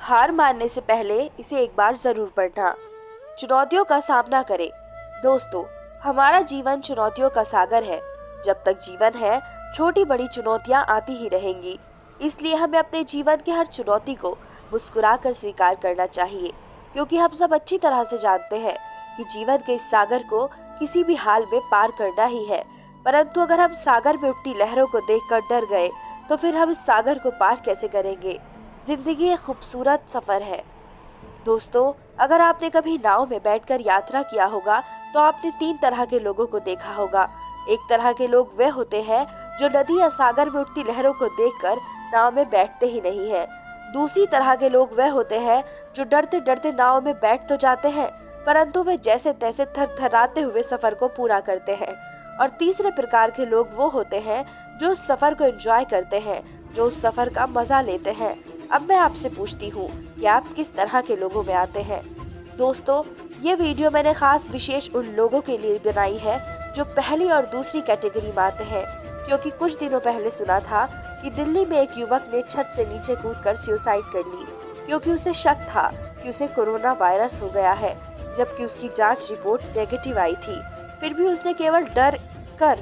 हार मानने से पहले इसे एक बार जरूर पढ़ना। चुनौतियों का सामना करें। दोस्तों, हमारा जीवन चुनौतियों का सागर है। जब तक जीवन है, छोटी बड़ी चुनौतियां आती ही रहेंगी। इसलिए हमें अपने जीवन की हर चुनौती को मुस्कुराकर स्वीकार करना चाहिए, क्योंकि हम सब अच्छी तरह से जानते हैं कि जीवन के इस सागर को किसी भी हाल में पार करना ही है। परंतु अगर हम सागर में उठती लहरों को देखकर डर गए, तो फिर हम इस सागर को पार कैसे करेंगे। जिंदगी एक खूबसूरत सफर है। दोस्तों, अगर आपने कभी नाव में बैठकर यात्रा किया होगा, तो आपने 3 तरह के लोगों को देखा होगा। एक तरह के लोग वे होते हैं जो नदी या सागर में उठती लहरों को देखकर नाव में बैठते ही नहीं है। दूसरी तरह के लोग वे होते हैं जो डरते डरते नाव में बैठ तो जाते हैं, परंतु वे जैसे तैसे थरथराते हुए सफर को पूरा करते हैं। और तीसरे प्रकार के लोग वो होते हैं जो उस सफर को एंजॉय करते हैं, जो उस सफर का मजा लेते हैं। अब मैं आपसे पूछती हूँ कि आप किस तरह के लोगों में आते हैं। दोस्तों, ये वीडियो मैंने खास विशेष उन लोगों के लिए बनाई है जो पहली और दूसरी कैटेगरी में आते हैं, क्योंकि कुछ दिनों पहले सुना था कि दिल्ली में एक युवक ने छत से नीचे कूदकर सुसाइड कर ली, क्योंकि उसे शक था कि उसे कोरोना वायरस हो गया है, जबकि उसकी जांच रिपोर्ट नेगेटिव आई थी। फिर भी उसने केवल डर कर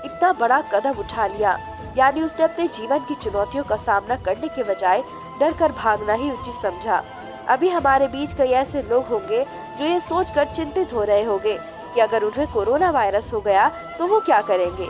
इतना बड़ा कदम उठा लिया, यानी उसने अपने जीवन की चुनौतियों का सामना करने के बजाय डर कर भागना ही उचित समझा। अभी हमारे बीच कई ऐसे लोग होंगे जो ये सोचकर चिंतित हो रहे होंगे कि अगर उन्हें कोरोना वायरस हो गया तो वो क्या करेंगे।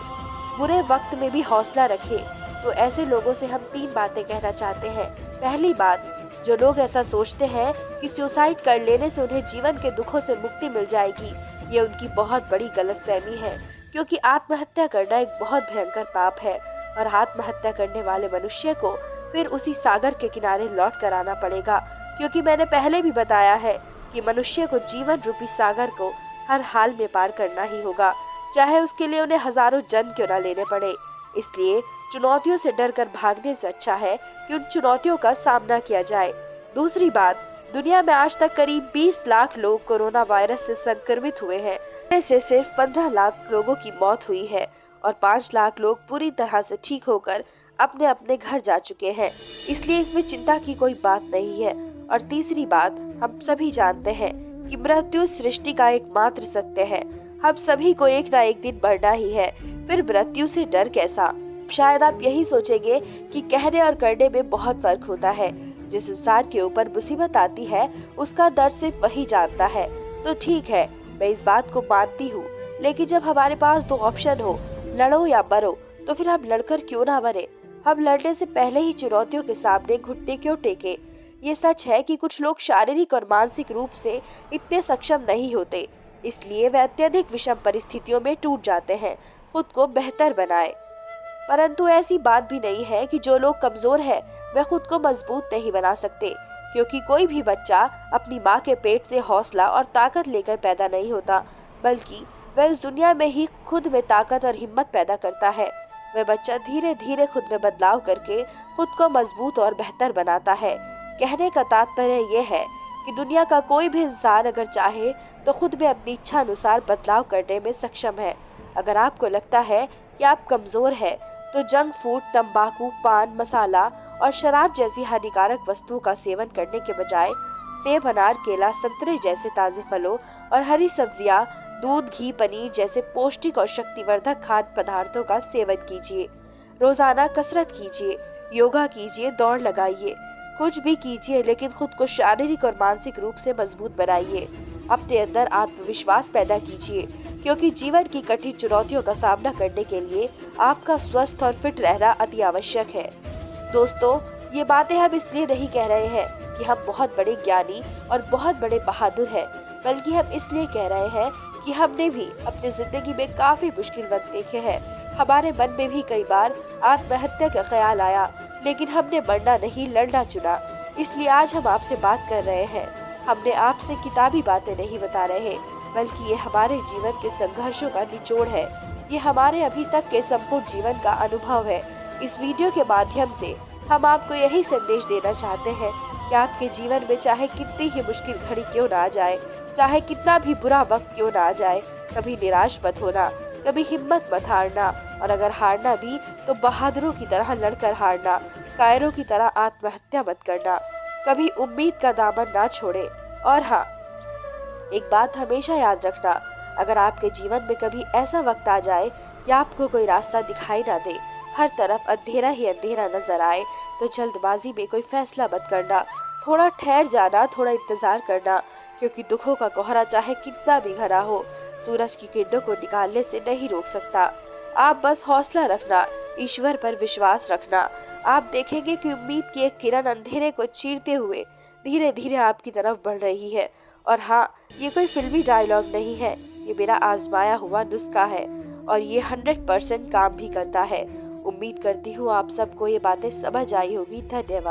बुरे वक्त में भी हौसला रखें। तो ऐसे लोगों से हम 3 बातें कहना चाहते हैं। पहली बात, जो लोग ऐसा सोचते हैं कि सुसाइड कर लेने से उन्हें जीवन के दुखों से मुक्ति मिल जाएगी, ये उनकी बहुत बड़ी गलतफहमी है, क्योंकि आत्महत्या करना एक बहुत भयंकर पाप है और आत्महत्या करने वाले मनुष्य को फिर उसी सागर के किनारे लौट कर आना पड़ेगा, क्योंकि मैंने पहले भी बताया है कि मनुष्य को जीवन रूपी सागर को हर हाल में पार करना ही होगा, चाहे उसके लिए उन्हें हजारों जन्म क्यों न लेने पड़े। इसलिए चुनौतियों से डरकर भागने से अच्छा है कि उन चुनौतियों का सामना किया जाए। दूसरी बात, दुनिया में आज तक करीब 20 लाख लोग कोरोना वायरस से संक्रमित हुए हैं। इससे सिर्फ 15 लाख लोगों की मौत हुई है और 5 लाख लोग पूरी तरह से ठीक होकर अपने अपने घर जा चुके हैं। इसलिए इसमें चिंता की कोई बात नहीं है। और तीसरी बात, हम सभी जानते हैं कि मृत्यु सृष्टि का एकमात्र सत्य है। हम सभी को एक ना एक दिन मरना ही है, फिर मृत्यु से डर कैसा। शायद आप यही सोचेंगे कि कहने और करने में बहुत फर्क होता है। जिस इंसान के ऊपर मुसीबत आती है उसका दर्द सिर्फ वही जानता है। तो ठीक है, मैं इस बात को मानती हूँ, लेकिन जब हमारे पास 2 ऑप्शन हो, लड़ो या मरो, तो फिर हम लड़कर क्यों ना मरे। हम लड़ने से पहले ही चुनौतियों के सामने घुटने क्यों टेके। ये सच है कि कुछ लोग शारीरिक और मानसिक रूप से इतने सक्षम नहीं होते, इसलिए वे अत्यधिक विषम परिस्थितियों में टूट जाते हैं खुद को बेहतर बनाए। परंतु ऐसी बात भी नहीं है कि जो लोग कमजोर हैं वे खुद को मजबूत नहीं बना सकते, क्योंकि कोई भी बच्चा अपनी माँ के पेट से हौसला और ताकत लेकर पैदा नहीं होता, बल्कि वह इस दुनिया में ही खुद में ताकत और हिम्मत पैदा करता है। वह बच्चा धीरे धीरे खुद में बदलाव करके खुद को मजबूत और बेहतर बनाता है। कहने का तात्पर्य यह है कि दुनिया का कोई भी इंसान अगर चाहे तो खुद में अपनी इच्छा अनुसार बदलाव करने में सक्षम है। अगर आपको लगता है कि आप कमजोर हैं, तो जंक फूड, तंबाकू, पान मसाला और शराब जैसी हानिकारक वस्तुओं का सेवन करने के बजाय सेब, अनार, केला, संतरे जैसे ताजे फलों और हरी सब्जियां, दूध, घी, पनीर जैसे पौष्टिक और शक्तिवर्धक खाद्य पदार्थों का सेवन कीजिए। रोजाना कसरत कीजिए, योगा कीजिए, दौड़ लगाइए, कुछ भी कीजिए, लेकिन खुद को शारीरिक और मानसिक रूप से मजबूत बनाइए। अपने अंदर आत्मविश्वास पैदा कीजिए, क्योंकि जीवन की कठिन चुनौतियों का सामना करने के लिए आपका स्वस्थ और फिट रहना अति आवश्यक है। दोस्तों, ये बातें हम इसलिए नहीं कह रहे हैं कि हम बहुत बड़े ज्ञानी और बहुत बड़े बहादुर हैं, बल्कि हम इसलिए कह रहे हैं कि हमने भी अपनी जिंदगी में काफी मुश्किल वक्त देखे हैं। हमारे मन में भी कई बार आत्महत्या का ख्याल आया, लेकिन हमने मरना नहीं, लड़ना चुना। इसलिए आज हम आपसे बात कर रहे हैं। हमने आपसे किताबी बातें नहीं बता रहे, बल्कि ये हमारे जीवन के संघर्षों का निचोड़ है। ये हमारे अभी तक के संपूर्ण जीवन का अनुभव है। इस वीडियो के माध्यम से हम आपको यही संदेश देना चाहते हैं कि आपके जीवन में चाहे कितनी ही मुश्किल घड़ी क्यों ना आ जाए, चाहे कितना भी बुरा वक्त क्यों ना आ जाए, कभी निराश मत होना, कभी हिम्मत मत हारना, और अगर हारना भी तो बहादुरों की तरह लड़कर हारना, कायरों की तरह आत्महत्या मत करना। कभी उम्मीद का दामन ना छोड़े। और हाँ, एक बात हमेशा याद रखना, अगर आपके जीवन में कभी ऐसा वक्त आ जाए कि आपको कोई रास्ता दिखाई ना दे, हर तरफ अंधेरा ही अंधेरा नजर आए, तो जल्दबाजी में कोई फैसला मत करना। थोड़ा ठहर जाना, थोड़ा इंतजार करना, क्योंकि दुखों का कोहरा चाहे कितना भी घना हो, सूरज की किरणों को निकालने से नहीं रोक सकता। आप बस हौसला रखना, ईश्वर पर विश्वास रखना। आप देखेंगे कि उम्मीद की एक किरण अंधेरे को चीरते हुए धीरे धीरे आपकी तरफ बढ़ रही है। और हाँ, ये कोई फिल्मी डायलॉग नहीं है, ये मेरा आजमाया हुआ नुस्खा है, और ये 100% काम भी करता है। उम्मीद करती हूँ आप सबको ये बातें समझ आई होगी। धन्यवाद।